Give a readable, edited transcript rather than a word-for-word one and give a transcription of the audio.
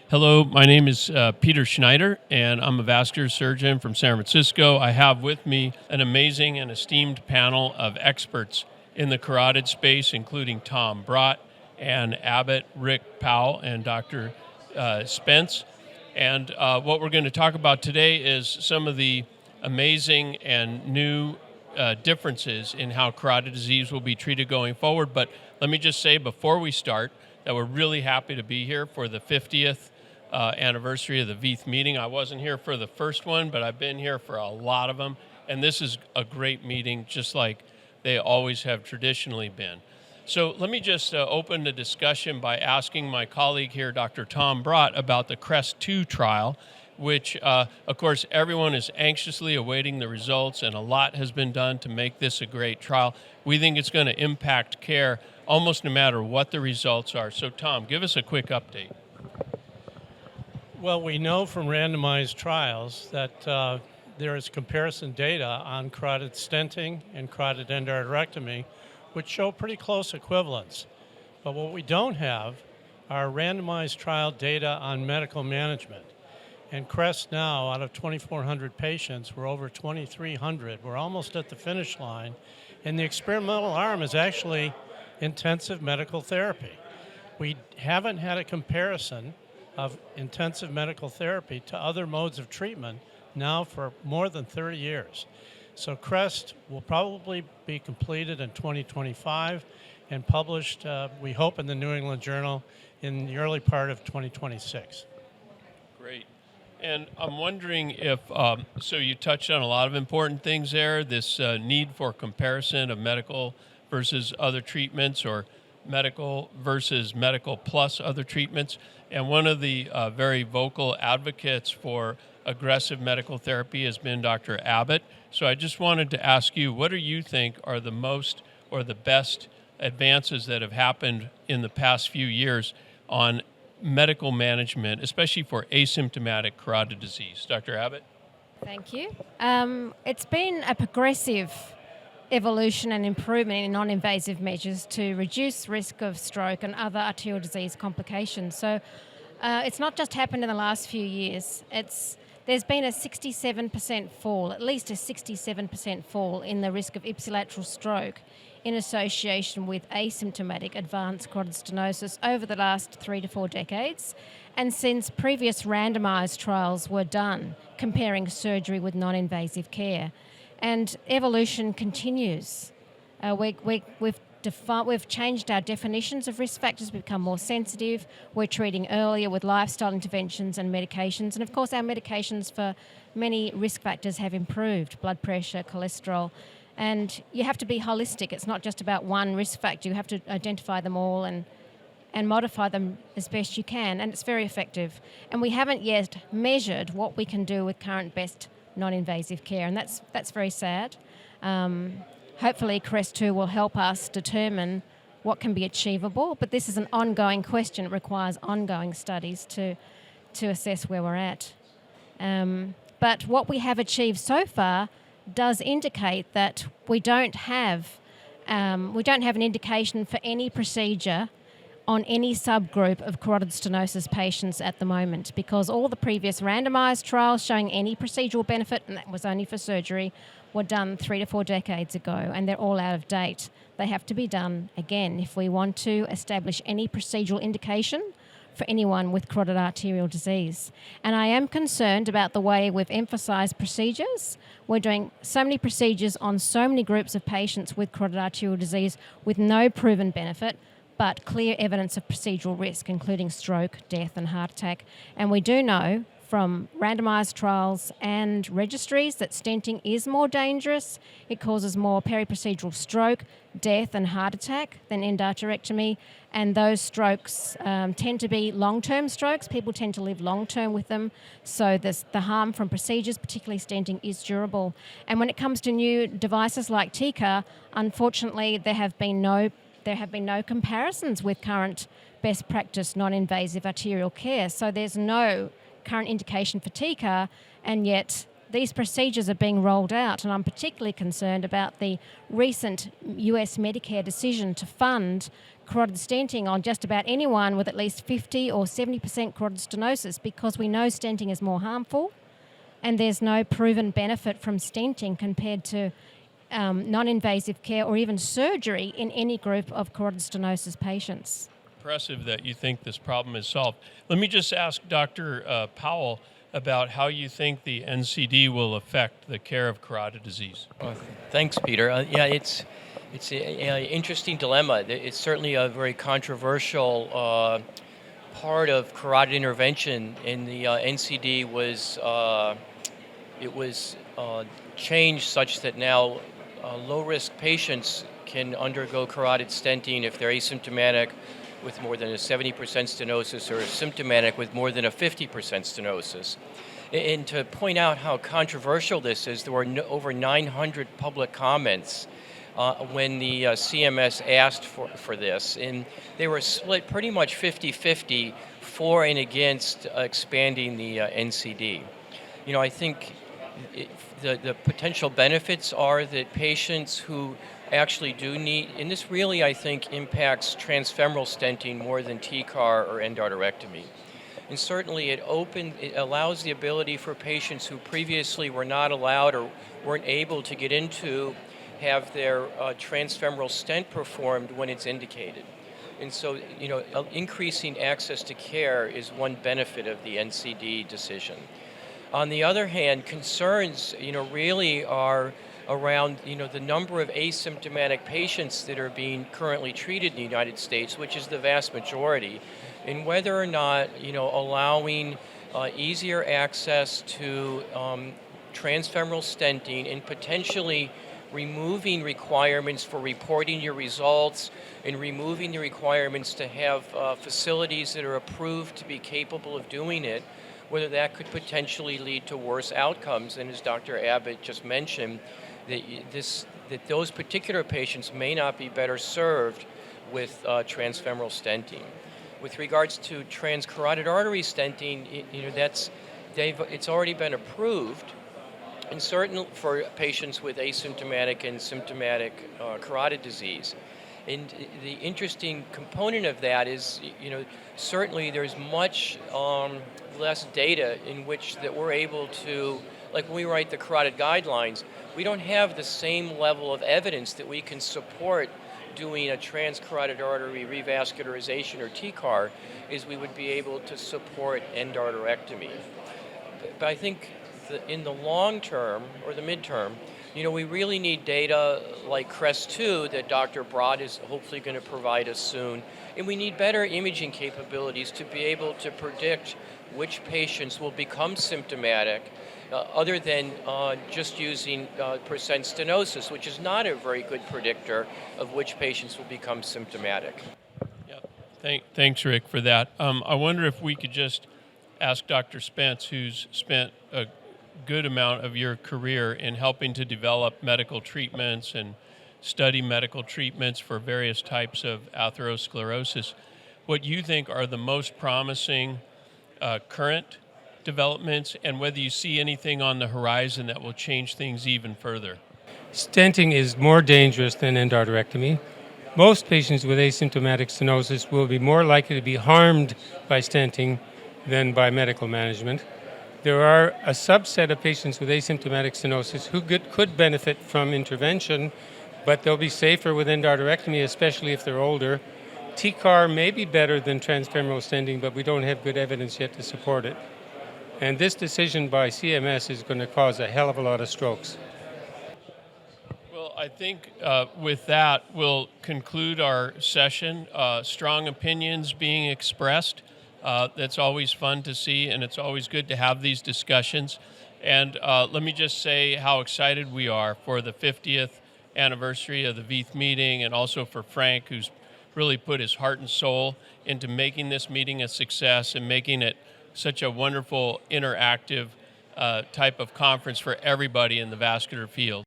Hello, my name is Peter Schneider, and I'm a vascular surgeon from San Francisco. I have with me an amazing and esteemed panel of experts in the carotid space, including Tom Brott and Abbott, Rick Powell, and Dr. Spence. And what we're going to talk about today is some of the amazing and new differences in how carotid disease will be treated going forward. But let me just say before we start that we're really happy to be here for the 50th anniversary of the VEITH meeting. I wasn't here for the first one, but I've been here for a lot of them. And this is a great meeting, just like they always have traditionally been. So let me just open the discussion by asking my colleague here, Dr. Tom Brott, about the CREST-2 trial, which, of course, everyone is anxiously awaiting the results, and a lot has been done to make this a great trial. We think it's going to impact care almost no matter what the results are. So, Tom, give us a quick update. Well, we know from randomized trials that there is comparison data on carotid stenting and carotid endarterectomy, which show pretty close equivalence. But what we don't have are randomized trial data on medical management. And CREST now, out of 2,400 patients, we're over 2,300. We're almost at the finish line. And the experimental arm is actually intensive medical therapy. We haven't had a comparison of intensive medical therapy to other modes of treatment now for more than 30 years. So CREST will probably be completed in 2025 and published, we hope, in the New England Journal in the early part of 2026. Great. And I'm wondering if, so you touched on a lot of important things there, this need for comparison of medical versus other treatments, or medical versus medical plus other treatments. And one of the very vocal advocates for aggressive medical therapy has been Dr. Abbott. So I just wanted to ask you, what do you think are the most or the best advances that have happened in the past few years on medical management, especially for asymptomatic carotid disease? Dr. Abbott? Thank you. It's been a progressive evolution and improvement in non-invasive measures to reduce risk of stroke and other arterial disease complications. So it's not just happened in the last few years. There's been a 67% fall, at least a 67% fall in the risk of ipsilateral stroke in association with asymptomatic advanced carotid stenosis over the last 3 to 4 decades, and since previous randomized trials were done comparing surgery with non-invasive care. And evolution continues. We've changed our definitions of risk factors. We've become more sensitive. We're treating earlier with lifestyle interventions and medications. And of course, our medications for many risk factors have improved: blood pressure, cholesterol. And you have to be holistic. It's not just about one risk factor. You have to identify them all and modify them as best you can. And it's very effective. And we haven't yet measured what we can do with current best non-invasive care, and that's very sad. Hopefully CREST-2 will help us determine what can be achievable, but this is an ongoing question. It requires ongoing studies to assess where we're at. But what we have achieved so far does indicate that we don't have an indication for any procedure on any subgroup of carotid stenosis patients at the moment, because all the previous randomized trials showing any procedural benefit, and that was only for surgery, were done 3 to 4 decades ago, and they're all out of date. They have to be done again if we want to establish any procedural indication for anyone with carotid arterial disease. And I am concerned about the way we've emphasized procedures. We're doing so many procedures on so many groups of patients with carotid arterial disease with no proven benefit, but clear evidence of procedural risk, including stroke, death, and heart attack. And we do know from randomized trials and registries that stenting is more dangerous. It causes more periprocedural stroke, death, and heart attack than endarterectomy. And those strokes tend to be long-term strokes. People tend to live long-term with them. So the harm from procedures, particularly stenting, is durable. And when it comes to new devices like TCAR, unfortunately, there have been no comparisons with current best practice non-invasive arterial care. So there's no current indication for TCAR, and yet these procedures are being rolled out, and I'm particularly concerned about the recent US Medicare decision to fund carotid stenting on just about anyone with at least 50 or 70% carotid stenosis, because we know stenting is more harmful and there's no proven benefit from stenting compared to non-invasive care or even surgery in any group of carotid stenosis patients. Impressive that you think this problem is solved. Let me just ask Dr. Powell about how you think the NCD will affect the care of carotid disease. Thanks, Peter. It's an interesting dilemma. It's certainly a very controversial part of carotid intervention, and the NCD was changed such that now low-risk patients can undergo carotid stenting if they're asymptomatic with more than a 70% stenosis or symptomatic with more than a 50% stenosis. And to point out how controversial this is, there were over 900 public comments when the CMS asked for this, and they were split pretty much 50-50 for and against expanding the NCD. I think the potential benefits are that patients who actually do need, and this really, I think, impacts transfemoral stenting more than TCAR or endarterectomy. And certainly it allows the ability for patients who previously were not allowed or weren't able to get into have their transfemoral stent performed when it's indicated. And so, increasing access to care is one benefit of the NCD decision. On the other hand, concerns, really are around, the number of asymptomatic patients that are being currently treated in the United States, which is the vast majority, and whether or not, allowing easier access to transfemoral stenting and potentially removing requirements for reporting your results and removing the requirements to have facilities that are approved to be capable of doing it, whether that could potentially lead to worse outcomes. And as Dr. Abbott just mentioned, that those particular patients may not be better served with transfemoral stenting. With regards to transcarotid artery stenting, it's already been approved, and certainly for patients with asymptomatic and symptomatic carotid disease. And the interesting component of that is, certainly there's much less data in which that we're able to, like when we write the carotid guidelines, we don't have the same level of evidence that we can support doing a transcarotid artery revascularization or TCAR as we would be able to support endarterectomy. But I think in the long term or the midterm, we really need data like CREST-2 that Dr. Brott is hopefully going to provide us soon. And we need better imaging capabilities to be able to predict which patients will become symptomatic other than just using percent stenosis, which is not a very good predictor of which patients will become symptomatic. Yep. Thanks, Rick, for that. I wonder if we could just ask Dr. Spence, who's spent a good amount of your career in helping to develop medical treatments and study medical treatments for various types of atherosclerosis, what you think are the most promising current developments, and whether you see anything on the horizon that will change things even further. Stenting is more dangerous than endarterectomy. Most patients with asymptomatic stenosis will be more likely to be harmed by stenting than by medical management. There are a subset of patients with asymptomatic stenosis who could benefit from intervention, but they'll be safer with endarterectomy, especially if they're older. TCAR may be better than transfemoral stenting, but we don't have good evidence yet to support it. And this decision by CMS is going to cause a hell of a lot of strokes. Well, I think with that, we'll conclude our session. Strong opinions being expressed. That's always fun to see, and it's always good to have these discussions. And let me just say how excited we are for the 50th anniversary of the VEITH meeting, and also for Frank, who's really put his heart and soul into making this meeting a success and making it such a wonderful interactive type of conference for everybody in the vascular field.